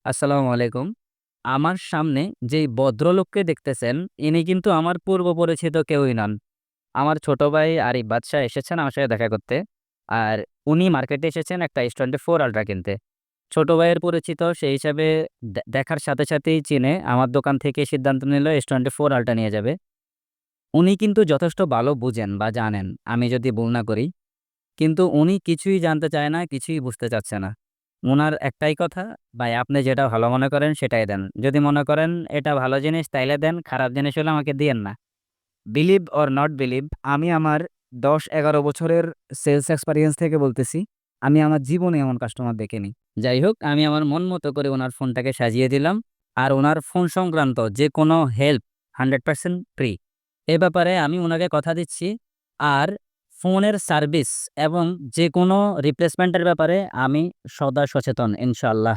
আসসালামু আলাইকুম। আমার সামনে যেই ভদ্রলোককে দেখতেছেন, ইনি কিন্তু আমার পূর্ব পরিচিত কেউই নন। আমার ছোট ভাই আরিফ বাদশা এসেছেন আমার সাথে দেখা করতে। আর উনি মার্কেটে এসেছেন একটা S24 আল্ট্রা কিনতে। ছোট ভাইয়ের পরিচিত সেই হিসাবে দেখার সাথে সাথেই চিনে আমার দোকান থেকে সিদ্ধান্ত নিল S24 আল্ট্রা নিয়ে যাবে। উনি কিন্তু যথেষ্ট ভালো বুঝেন বা জানেন, আমি যদি ভুল না করি। কিন্তু উনি কিছুই জানতে চায় না, কিছুই বুঝতে চাচ্ছে না। উনার একটাই কথা, "ভাই আপনি যেটা ভালো মনে করেন সেটাই দেন। যদি মনে করেন এটা ভালো জিনিস তাইলে দেন, খারাপ জিনিস হলে আমাকে দিয়েন না।" বিলিভ অর নট বিলিভ, আমি আমার ১০-১১ বছরের সেলস এক্সপেরিয়েন্স থেকে বলতেছি, আমি আমার জীবনে এমন কাস্টমার দেখিনি। যাই হোক, আমি আমার মন মতো করে উনার ফোনটাকে সাজিয়ে দিলাম। আর উনার ফোন সংক্রান্ত যেকোনো হেল্প 100% ফ্রি। এ ব্যাপারে আমি উনাকে কথা দিচ্ছি। আর ফোনের সার্ভিস এবং যেকোনো রিপ্লেসমেন্টের ব্যাপারে আমি সদা সচেতন ইনশাআল্লাহ।